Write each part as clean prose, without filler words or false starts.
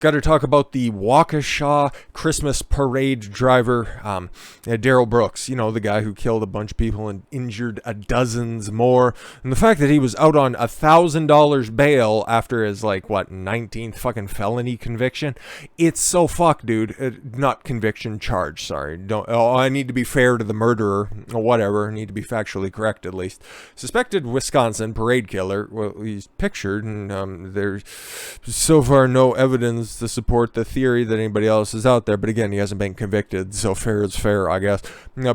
Got to talk about the Waukesha Christmas Parade Driver, Darrell Brooks, you know, the guy who killed a bunch of people and injured dozens more. And the fact that he was out on $1,000 bail after his, 19th fucking felony conviction. It's so fucked, dude. Not conviction, charge, sorry. I need to be fair to the murderer, or whatever. I need to be factually correct, at least. Suspected Wisconsin parade killer, well, he's pictured, and there's so far no evidence to support the theory that anybody else is out there, but again, he hasn't been convicted, so fair is fair, I guess.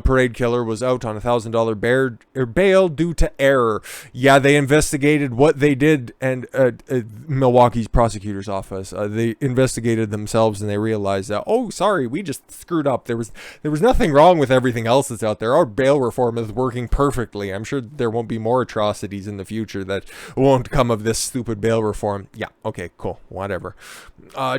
Parade killer was out on $1,000 bail due to error. Yeah, they investigated what they did, and Milwaukee's prosecutor's office, they investigated themselves, and they realized that, oh, sorry, we just screwed up. There was nothing wrong with everything else that's out there. Our bail reform is working perfectly. I'm sure there won't be more atrocities in the future that won't come of this stupid bail reform. Yeah, okay, cool, whatever.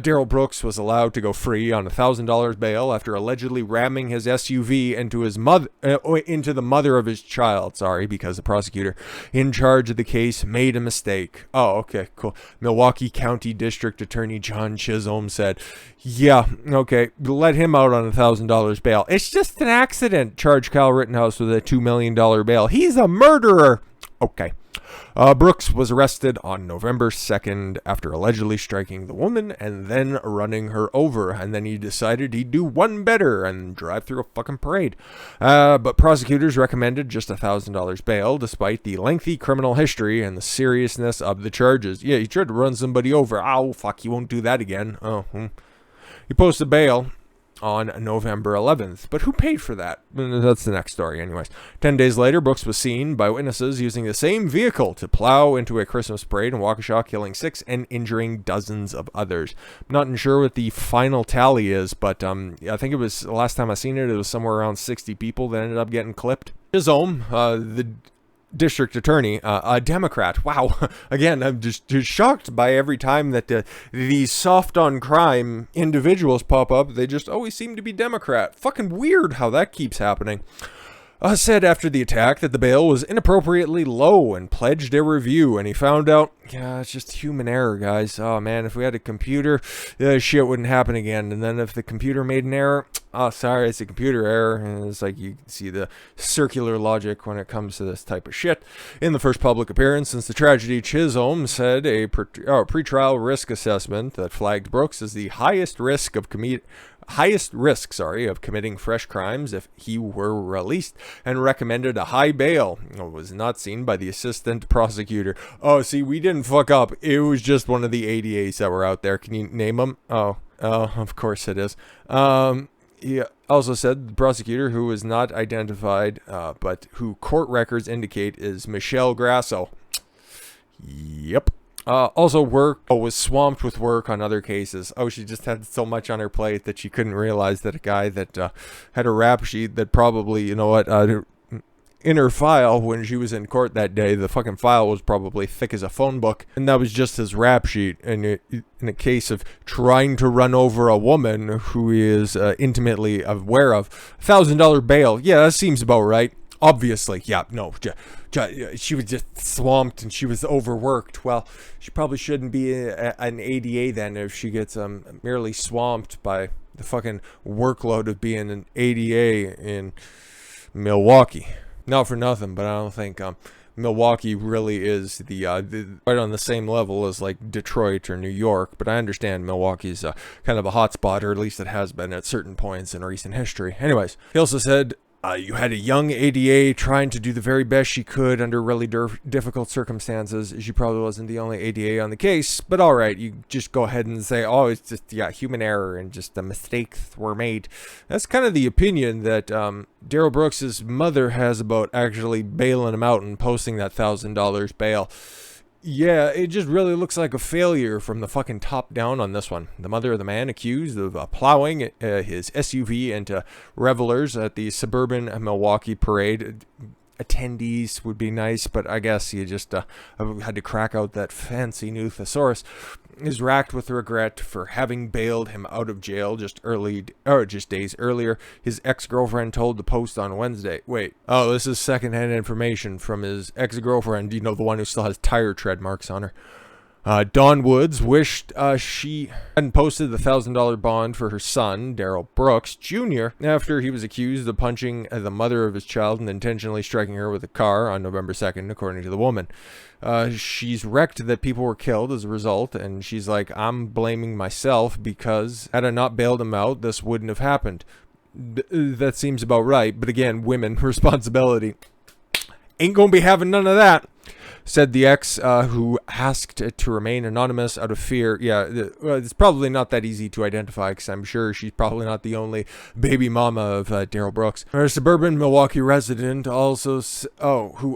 Darrell Brooks was allowed to go free on $1,000 bail after allegedly ramming his SUV into the mother of his child. Sorry, because the prosecutor in charge of the case made a mistake. Oh, okay, cool. Milwaukee County District Attorney John Chisholm said, yeah, okay, let him out on $1,000 bail. It's just an accident. Charged Kyle Rittenhouse with a $2 million bail. He's a murderer. Okay. Brooks was arrested on November 2nd after allegedly striking the woman and then running her over. And then he decided he'd do one better and drive through a fucking parade. But prosecutors recommended just $1,000 bail despite the lengthy criminal history and the seriousness of the charges. Yeah, he tried to run somebody over. Oh, fuck, he won't do that again. He posted bail on November 11th. But who paid for that? That's the next story anyways. 10 days later, Brooks was seen by witnesses using the same vehicle to plow into a Christmas parade in Waukesha, killing 6 and injuring dozens of others. I'm not sure what the final tally is, but I think it was, the last time I seen it, it was somewhere around 60 people that ended up getting clipped. Chisholm, the district attorney, a Democrat. Wow. Again, I'm just shocked by every time that these soft on crime individuals pop up. They just always seem to be Democrat. Fucking weird how that keeps happening. Said after the attack that the bail was inappropriately low and pledged a review, and he found out, yeah, it's just human error, guys. Oh man, if we had a computer, shit wouldn't happen again. And then if the computer made an error, oh, sorry, it's a computer error. And it's like you see the circular logic when it comes to this type of shit. In the first public appearance since the tragedy, Chisholm said a pretrial risk assessment that flagged Brooks as the highest risk of committing fresh crimes if he were released, and recommended a high bail. It was not seen by the assistant prosecutor. Oh, see, we didn't fuck up. It was just one of the ADAs that were out there. Can you name them? Oh, of course it is. He also said the prosecutor, who was not identified, but who court records indicate is Michelle Grasso. Yep. Also was swamped with work on other cases. Oh, she just had so much on her plate that she couldn't realize that a guy that had a rap sheet that probably, you know what, in her file when she was in court that day, the fucking file was probably thick as a phone book, and that was just his rap sheet. And in a case of trying to run over a woman who he is intimately aware of, $1,000 bail, yeah, that seems about right. Obviously, yeah, no, she was just swamped and she was overworked. Well, she probably shouldn't be an ADA then if she gets merely swamped by the fucking workload of being an ADA in Milwaukee. Not for nothing, but I don't think Milwaukee really is the right on the same level as like Detroit or New York. But I understand Milwaukee's kind of a hot spot, or at least it has been at certain points in recent history. Anyways, he also said, you had a young ADA trying to do the very best she could under really difficult circumstances. She probably wasn't the only ADA on the case, but all right, you just go ahead and say, oh, it's just, yeah, human error and just the mistakes were made. That's kind of the opinion that Darrell Brooks' mother has about actually bailing him out and posting that $1,000 bail. Yeah, it just really looks like a failure from the fucking top down on this one. The mother of the man accused of plowing his SUV into revelers at the suburban Milwaukee parade. Attendees would be nice, but I guess you just had to crack out that fancy new thesaurus. Is racked with regret for having bailed him out of jail just days earlier. His ex-girlfriend told the Post on Wednesday. Wait, oh, this is secondhand information from his ex-girlfriend. You know, the one who still has tire tread marks on her. Dawn Woods wished she hadn't posted the $1,000 bond for her son, Darrell Brooks Jr., after he was accused of punching the mother of his child and intentionally striking her with a car on November 2nd, according to the woman. She's wrecked that people were killed as a result, and she's like, I'm blaming myself because had I not bailed him out, this wouldn't have happened. That seems about right, but again, women, responsibility. Ain't gonna be having none of that, said the ex, who asked to remain anonymous out of fear. Yeah, it's probably not that easy to identify because I'm sure she's probably not the only baby mama of Darrell Brooks. Her suburban Milwaukee resident, who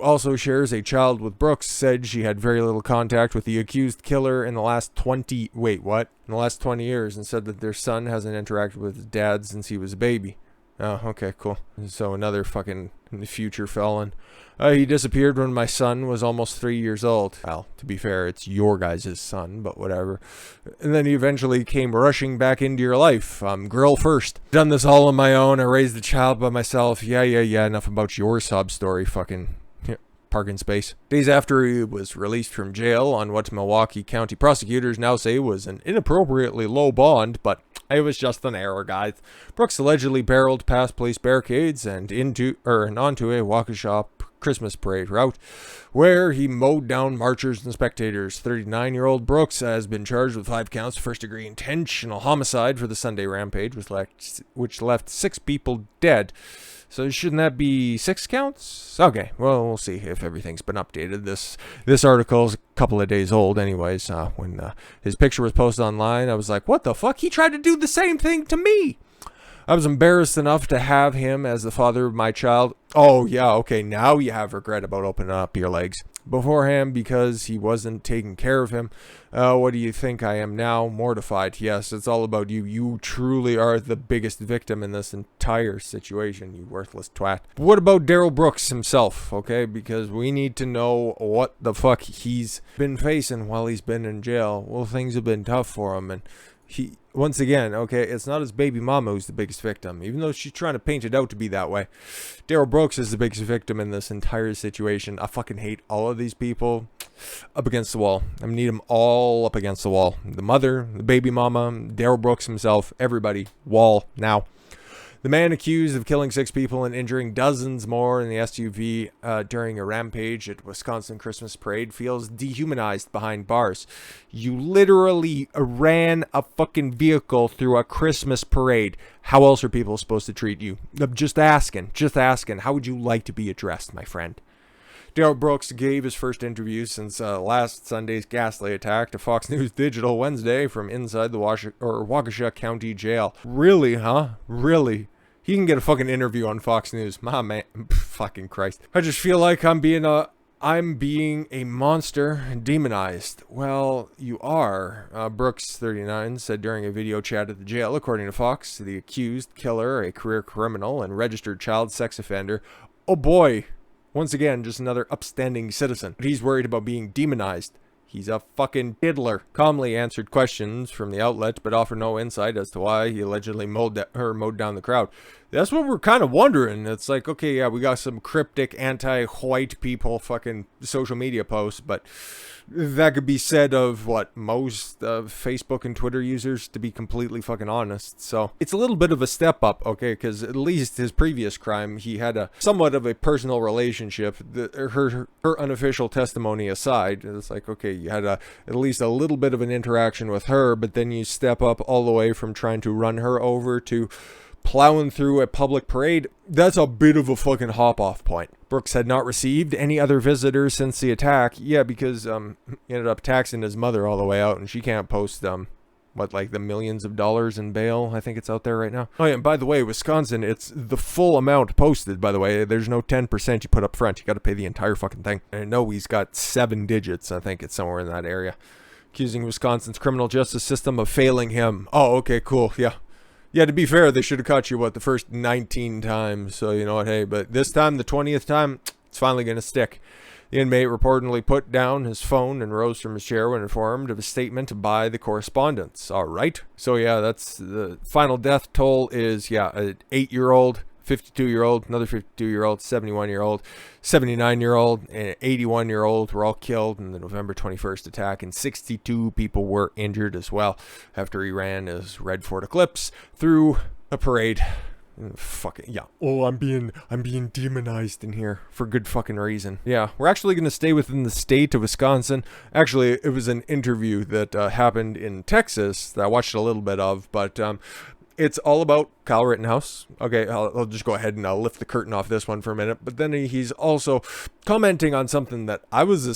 also shares a child with Brooks, said she had very little contact with the accused killer in the last 20 years, and said that their son hasn't interacted with his dad since he was a baby. Oh, okay, cool. So another fucking future felon. He disappeared when my son was almost 3 years old. Well, to be fair, it's your guys' son, but whatever. And then he eventually came rushing back into your life. Girl first. Done this all on my own. I raised the child by myself. Yeah. Enough about your sob story, fucking parking space. Days after he was released from jail on what Milwaukee County prosecutors now say was an inappropriately low bond, but it was just an error, guys. Brooks allegedly barreled past police barricades and onto a Waukesha Christmas parade route, where he mowed down marchers and spectators. 39-year-old Brooks has been charged with 5 counts of first-degree intentional homicide for the Sunday rampage, which left 6 people dead. So shouldn't that be 6 counts? Okay, well, we'll see if everything's been updated. This article's a couple of days old anyways. When his picture was posted online, I was like, what the fuck? He tried to do the same thing to me. I was embarrassed enough to have him as the father of my child. Oh, yeah, okay, now you have regret about opening up your legs. Beforehand, because he wasn't taking care of him. What do you think I am now? Mortified. Yes, it's all about you. You truly are the biggest victim in this entire situation, you worthless twat. But what about Darrell Brooks himself, okay? Because we need to know what the fuck he's been facing while he's been in jail. Well, things have been tough for him, and he, once again, okay, it's not his baby mama who's the biggest victim, even though she's trying to paint it out to be that way. Darrell Brooks is the biggest victim in this entire situation. I fucking hate all of these people. Up against the wall. I need them all up against the wall. The mother, the baby mama, Darrell Brooks himself, everybody. Wall now. The man accused of killing 6 people and injuring dozens more in the SUV during a rampage at Wisconsin Christmas parade feels dehumanized behind bars. You literally ran a fucking vehicle through a Christmas parade. How else are people supposed to treat you? I'm just asking. How would you like to be addressed, my friend? Darrell Brooks gave his first interview since last Sunday's ghastly attack to Fox News Digital Wednesday from inside the Waukesha County Jail. Really, huh? Really? He can get a fucking interview on Fox News. My man, fucking Christ. I just feel like I'm being a monster, demonized. Well, you are. Brooks, 39, said during a video chat at the jail. According to Fox, the accused killer, a career criminal and registered child sex offender. Oh boy. Once again, just another upstanding citizen. But he's worried about being demonized. He's a fucking diddler. Calmly answered questions from the outlet, but offered no insight as to why he allegedly mowed down the crowd. That's what we're kind of wondering. It's like, okay, yeah, we got some cryptic anti-white people fucking social media posts, but that could be said of, what, most Facebook and Twitter users, to be completely fucking honest. So it's a little bit of a step up, okay, because at least his previous crime, he had a somewhat of a personal relationship. Her unofficial testimony aside, it's like, okay, you had at least a little bit of an interaction with her, but then you step up all the way from trying to run her over to plowing through a public parade. That's a bit of a fucking hop-off point. Brooks had not received any other visitors since the attack. Yeah, because he ended up taxing his mother all the way out, and she can't post like the millions of dollars in bail. I think it's out there right now. Oh yeah, and by the way, Wisconsin, it's the full amount posted, by the way. There's no 10% you put up front. You got to pay the entire fucking thing. And I know he's got 7 digits. I think it's somewhere in that area. Accusing Wisconsin's criminal justice system of failing him. Oh, okay, cool. Yeah. Yeah, to be fair, they should have caught you, the first 19 times. So, you know what, hey, but this time, the 20th time, it's finally going to stick. The inmate reportedly put down his phone and rose from his chair when informed of a statement by the correspondents. All right. So, yeah, that's the final death toll is, yeah, an 8-year-old 52-year-old, another 52-year-old, 71-year-old, 79-year-old, and 81-year-old were all killed in the November 21st attack, and 62 people were injured as well after he ran his red Ford Eclipse through a parade. Fucking yeah. Oh, I'm being demonized in here for good fucking reason. Yeah, we're actually going to stay within the state of Wisconsin. Actually, it was an interview that happened in Texas that I watched a little bit of, but it's all about Kyle Rittenhouse. Okay, I'll just go ahead and I'll lift the curtain off this one for a minute. But then he's also commenting on something that I was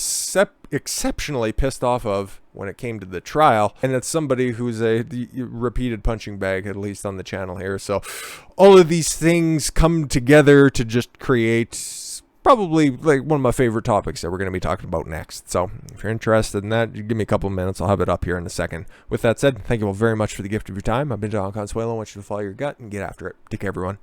exceptionally pissed off of when it came to the trial. And it's somebody who's a repeated punching bag, at least on the channel here. So all of these things come together to just create probably like one of my favorite topics that we're going to be talking about next. So if you're interested in that, give me a couple of minutes. I'll have it up here in a second. With that said, thank you all very much for the gift of your time. I've been John Consuelo. I want you to follow your gut and get after it. Take care, everyone.